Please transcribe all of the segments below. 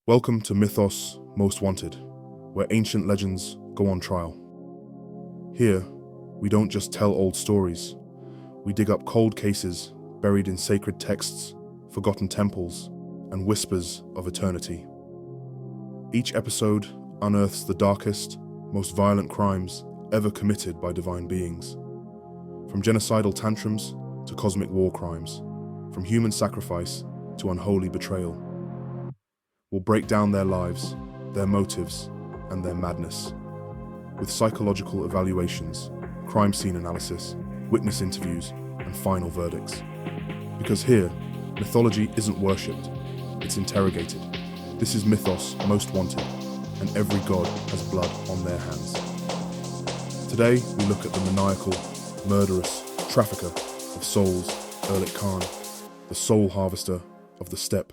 Welcome to Mythos Most Wanted, where ancient legends go on trial. Here, we don't just tell old stories, we dig up cold cases buried in sacred texts, forgotten temples, and whispers of eternity. Each episode unearths the darkest, most violent crimes ever committed by divine beings. From genocidal tantrums to cosmic war crimes, from human sacrifice to unholy betrayal. We'll break down their lives, their motives, and their madness, with psychological evaluations, crime scene analysis, witness interviews, and final verdicts. Because here, mythology isn't worshipped, it's interrogated. This is Mythos Most Wanted, and every god has blood on their hands. Today, we look at the maniacal, murderous trafficker of souls, Erlik Khan, the soul harvester of the steppe.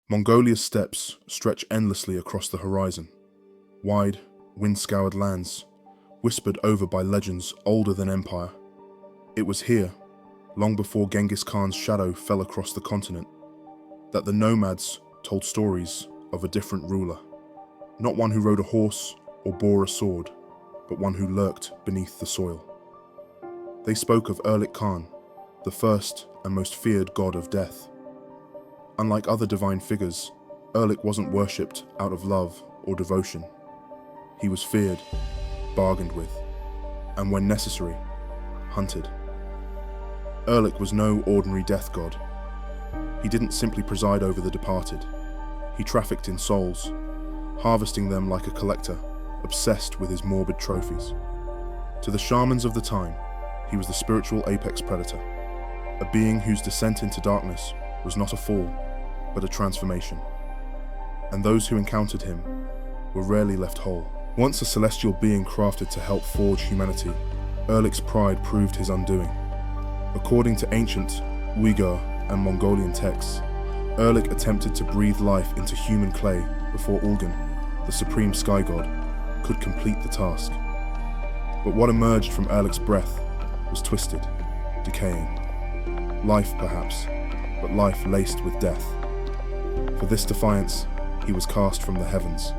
Mongolia's steppes stretch endlessly across the horizon. Wide, wind-scoured lands, whispered over by legends older than empire. It was here, long before Genghis Khan's shadow fell across the continent, that the nomads told stories of a different ruler. Not one who rode a horse or bore a sword, but one who lurked beneath the soil. They spoke of Erlik Khan, the first and most feared god of death. Unlike other divine figures, Erlik wasn't worshipped out of love or devotion. He was feared, bargained with, and when necessary, hunted. Erlik was no ordinary death god. He didn't simply preside over the departed. He trafficked in souls, harvesting them like a collector, obsessed with his morbid trophies. To the shamans of the time, he was the spiritual apex predator, a being whose descent into darkness was not a fall, but a transformation. And those who encountered him were rarely left whole. Once a celestial being crafted to help forge humanity, Erlik's pride proved his undoing. According to ancient Uyghur and Mongolian texts, Erlik attempted to breathe life into human clay before Ulgan, the supreme sky god, could complete the task. But what emerged from Erlik's breath was twisted, decaying. Life, perhaps, but life laced with death. For this defiance, he was cast from the heavens,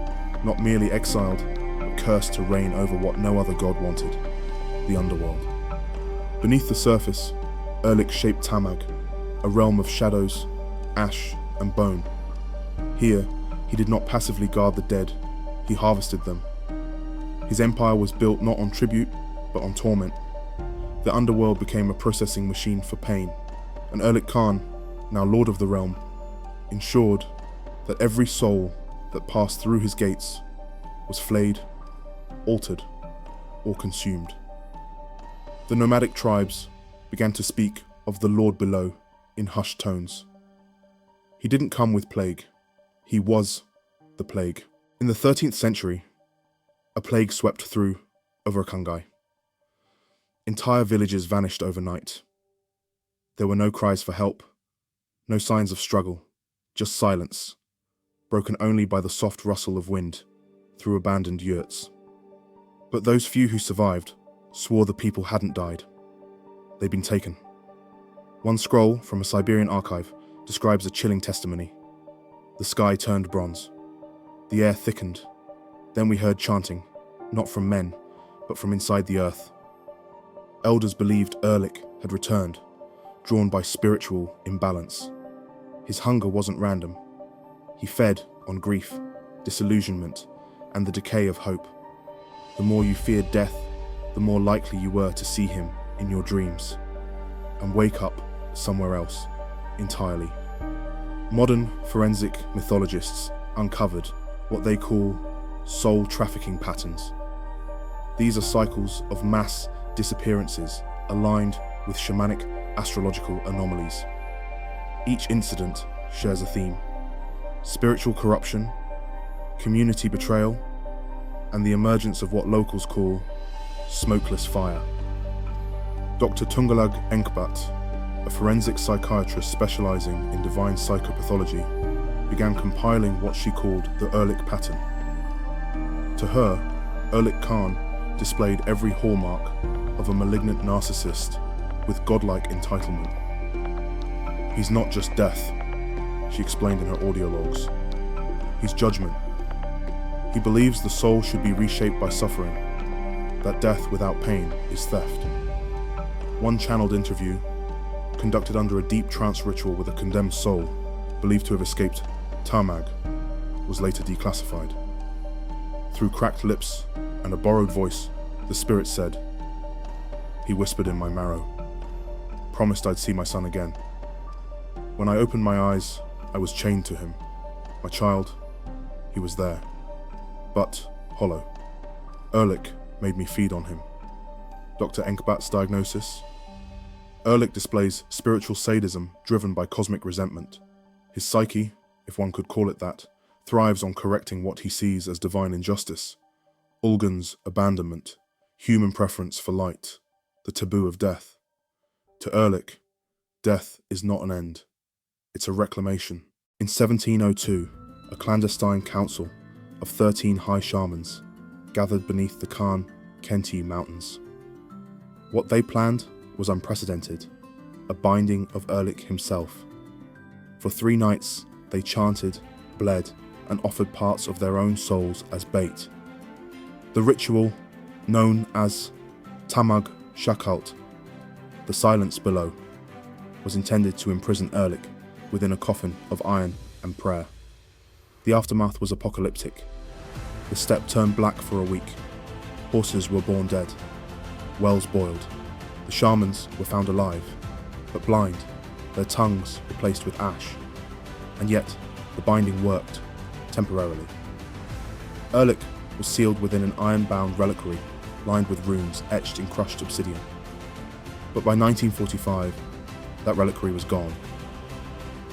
not merely exiled, but cursed to reign over what no other god wanted, the Underworld. Beneath the surface, Erlik shaped Tamag, a realm of shadows, ash, and bone. Here, he did not passively guard the dead, he harvested them. His empire was built not on tribute, but on torment. The Underworld became a processing machine for pain, and Erlik Khan, now lord of the realm, ensured that every soul that passed through his gates was flayed, altered, or consumed. The nomadic tribes began to speak of the Lord below in hushed tones. He didn't come with plague, he was the plague. In the 13th century, a plague swept through Overkangai. Entire villages vanished overnight. There were no cries for help, no signs of struggle, just silence, broken only by the soft rustle of wind through abandoned yurts. But those few who survived swore the people hadn't died. They'd been taken. One scroll from a Siberian archive describes a chilling testimony. The sky turned bronze. The air thickened. Then we heard chanting, not from men, but from inside the earth. Elders believed Erlik had returned, drawn by spiritual imbalance. His hunger wasn't random. He fed on grief, disillusionment, and the decay of hope. The more you feared death, the more likely you were to see him in your dreams and wake up somewhere else entirely. Modern forensic mythologists uncovered what they call soul trafficking patterns. These are cycles of mass disappearances aligned with shamanic astrological anomalies. Each incident shares a theme: spiritual corruption, community betrayal, and the emergence of what locals call smokeless fire. Dr. Tungalag Enkbat, a forensic psychiatrist specializing in divine psychopathology, began compiling what she called the Erlik pattern. To her, Erlik Khan displayed every hallmark of a malignant narcissist with godlike entitlement. He's not just death, she explained in her audio logs. He's judgment. He believes the soul should be reshaped by suffering, that death without pain is theft. One channeled interview, conducted under a deep trance ritual with a condemned soul, believed to have escaped Tamag, was later declassified. Through cracked lips and a borrowed voice, the spirit said, he whispered in my marrow, promised I'd see my son again. When I opened my eyes, I was chained to him. My child, he was there, but hollow. Erlik made me feed on him. Dr. Enkbat's diagnosis? Erlik displays spiritual sadism driven by cosmic resentment. His psyche, if one could call it that, thrives on correcting what he sees as divine injustice. Ulgan's abandonment, human preference for light, the taboo of death. To Erlik, death is not an end, it's a reclamation. In 1702, a clandestine council of 13 high shamans gathered beneath the Khan Kenti mountains. What they planned was unprecedented, a binding of Erlik himself. For 3 nights, they chanted, bled, and offered parts of their own souls as bait. The ritual, known as Tamag Shakalt, the silence below, was intended to imprison Erlik within a coffin of iron and prayer. The aftermath was apocalyptic. The steppe turned black for a week. Horses were born dead. Wells boiled. The shamans were found alive, but blind, their tongues replaced with ash. And yet, the binding worked, temporarily. Erlik was sealed within an iron-bound reliquary lined with runes etched in crushed obsidian. But by 1945, that reliquary was gone.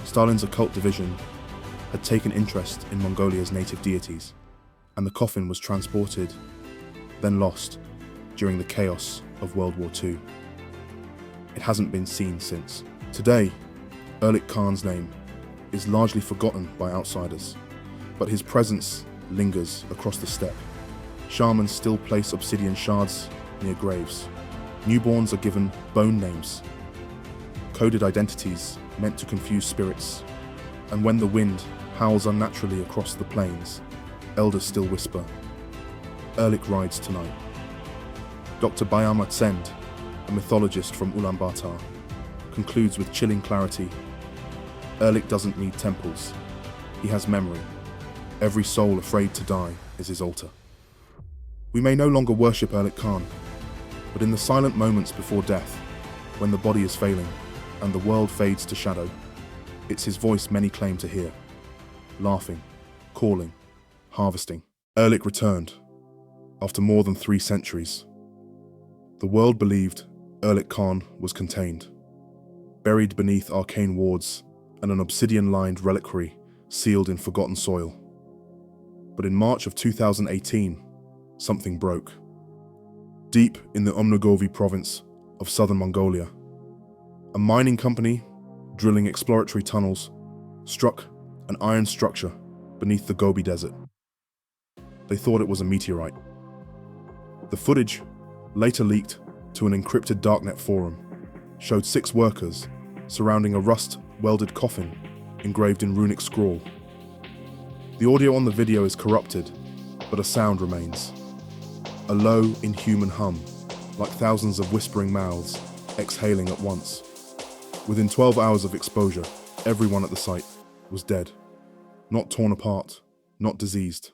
Stalin's occult division had taken interest in Mongolia's native deities, and the coffin was transported, then lost, during the chaos of World War II. It hasn't been seen since. Today, Erlik Khan's name is largely forgotten by outsiders, but his presence lingers across the steppe. Shamans still place obsidian shards near graves. Newborns are given bone names, coded identities meant to confuse spirits. And when the wind howls unnaturally across the plains, elders still whisper, Erlik rides tonight. Dr. Bayam Atsend, a mythologist from Ulaanbaatar, concludes with chilling clarity, Erlik doesn't need temples, he has memory. Every soul afraid to die is his altar. We may no longer worship Erlik Khan, but in the silent moments before death, when the body is failing and the world fades to shadow, it's his voice many claim to hear, laughing, calling, harvesting. Erlik returned, after more than 3 centuries. The world believed Erlik Khan was contained, buried beneath arcane wards and an obsidian-lined reliquary sealed in forgotten soil. But in March of 2018, something broke. Deep in the Umnugovi province of southern Mongolia, a mining company, drilling exploratory tunnels, struck an iron structure beneath the Gobi Desert. They thought it was a meteorite. The footage, later leaked to an encrypted darknet forum, showed 6 workers surrounding a rust-welded coffin engraved in runic scrawl. The audio on the video is corrupted, but a sound remains. A low, inhuman hum, like thousands of whispering mouths exhaling at once. Within 12 hours of exposure, everyone at the site was dead. Not torn apart, not diseased,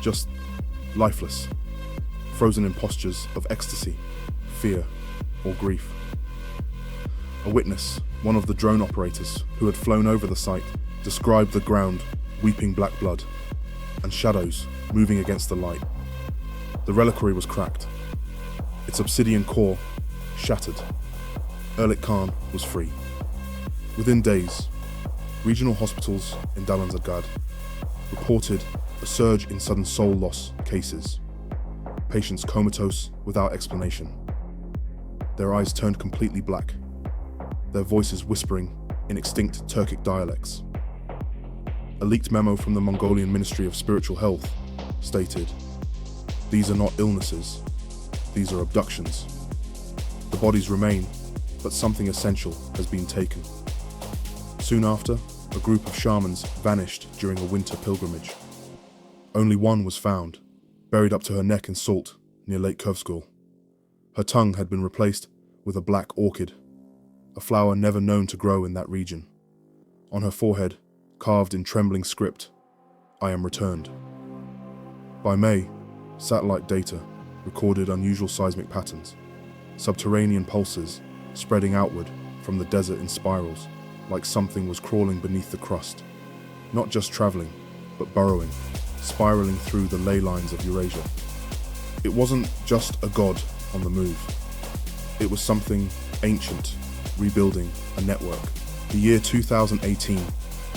just lifeless, frozen in postures of ecstasy, fear, or grief. A witness, one of the drone operators who had flown over the site, described the ground weeping black blood and shadows moving against the light. The reliquary was cracked, its obsidian core shattered. Erlik Khan was free. Within days, regional hospitals in Dalanzadgad reported a surge in sudden soul loss cases. Patients comatose without explanation. Their eyes turned completely black, their voices whispering in extinct Turkic dialects. A leaked memo from the Mongolian Ministry of Spiritual Health stated, "These are not illnesses, these are abductions. The bodies remain, but something essential has been taken." Soon after, a group of shamans vanished during a winter pilgrimage. Only one was found, buried up to her neck in salt near Lake Kovsgol. Her tongue had been replaced with a black orchid, a flower never known to grow in that region. On her forehead, carved in trembling script, "I am returned." By May, satellite data recorded unusual seismic patterns, subterranean pulses spreading outward from the desert in spirals, like something was crawling beneath the crust, not just traveling, but burrowing, spiraling through the ley lines of Eurasia. It wasn't just a god on the move. It was something ancient, rebuilding a network. The year 2018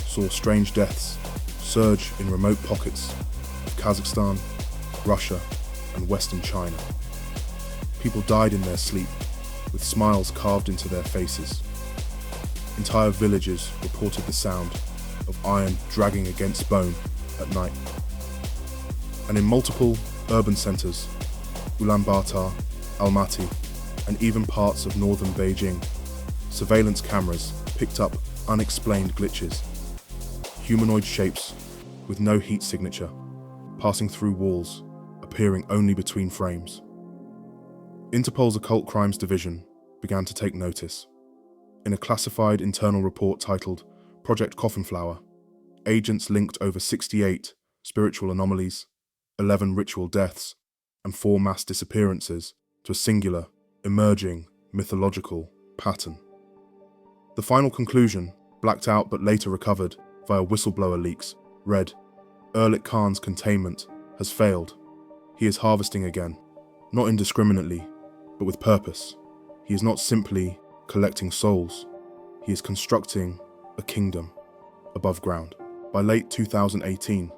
saw strange deaths surge in remote pockets of Kazakhstan, Russia, and Western China. People died in their sleep, with smiles carved into their faces. Entire villages reported the sound of iron dragging against bone at night. And in multiple urban centers, Ulaanbaatar, Almaty, and even parts of northern Beijing, surveillance cameras picked up unexplained glitches. Humanoid shapes with no heat signature, passing through walls, appearing only between frames. Interpol's Occult Crimes Division began to take notice. In a classified internal report titled Project Coffin Flower, agents linked over 68 spiritual anomalies, 11 ritual deaths, and 4 mass disappearances to a singular, emerging, mythological pattern. The final conclusion, blacked out but later recovered via whistleblower leaks, read, "Erlik Khan's containment has failed. He is harvesting again, not indiscriminately, but with purpose. He is not simply collecting souls. He is constructing a kingdom above ground." By late 2018,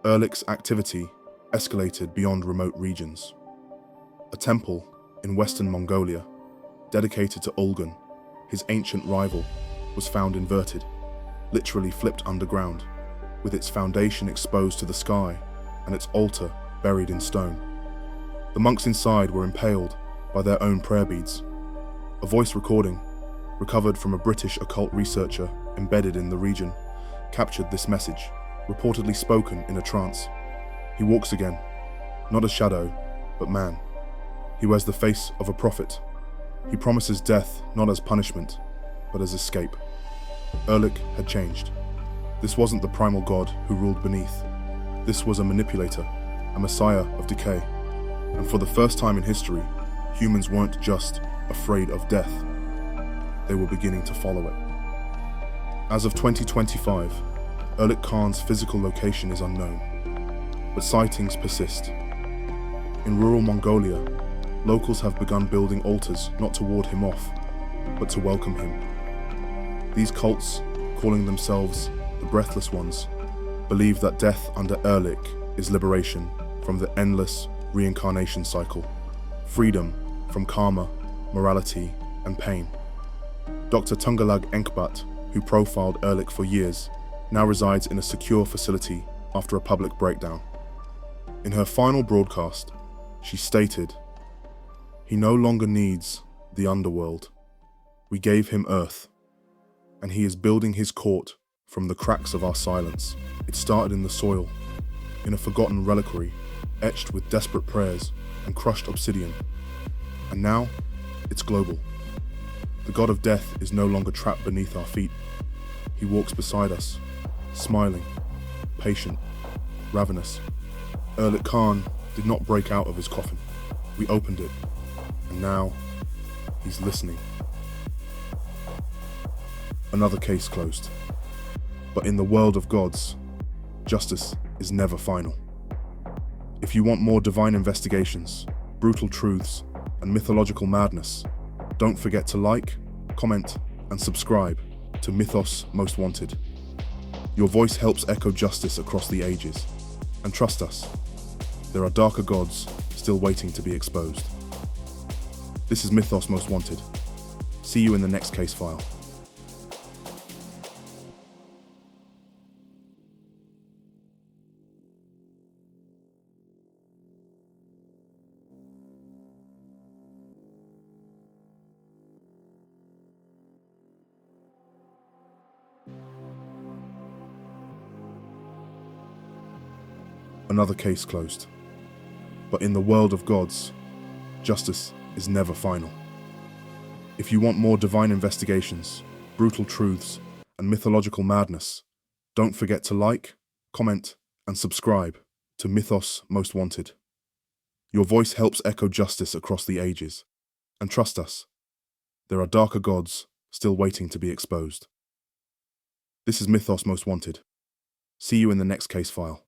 Erlik's activity escalated beyond remote regions. A temple in western Mongolia, dedicated to Ulgun, his ancient rival, was found inverted, literally flipped underground, with its foundation exposed to the sky and its altar buried in stone. The monks inside were impaled by their own prayer beads. A voice recording, recovered from a British occult researcher embedded in the region, captured this message, reportedly spoken in a trance. He walks again, not a shadow, but man. He wears the face of a prophet. He promises death not as punishment, but as escape. Erlik had changed. This wasn't the primal god who ruled beneath. This was a manipulator, a messiah of decay. And for the first time in history, humans weren't just afraid of death. They were beginning to follow it. As of 2025, Erlik Khan's physical location is unknown, but sightings persist. In rural Mongolia, locals have begun building altars not to ward him off, but to welcome him. These cults, calling themselves the Breathless Ones, believe that death under Erlik is liberation from the endless reincarnation cycle, freedom from karma, morality, and pain. Dr. Tungalag Enkbat, who profiled Erlik for years, now resides in a secure facility after a public breakdown. In her final broadcast, she stated, "He no longer needs the underworld. We gave him earth, and he is building his court from the cracks of our silence. It started in the soil, in a forgotten reliquary, etched with desperate prayers and crushed obsidian. And now, it's global. The god of death is no longer trapped beneath our feet. He walks beside us, smiling, patient, ravenous. Erlik Khan did not break out of his coffin. We opened it, and now he's listening." Another case closed. But in the world of gods, justice is never final. If you want more divine investigations, brutal truths, and mythological madness, don't forget to like, comment, and subscribe to Mythos Most Wanted. Your voice helps echo justice across the ages. And trust us, there are darker gods still waiting to be exposed. This is Mythos Most Wanted. See you in the next case file. Another case closed. But in the world of gods, justice is never final. If you want more divine investigations, brutal truths, and mythological madness, don't forget to like, comment, and subscribe to Mythos Most Wanted. Your voice helps echo justice across the ages. And trust us, there are darker gods still waiting to be exposed. This is Mythos Most Wanted. See you in the next case file.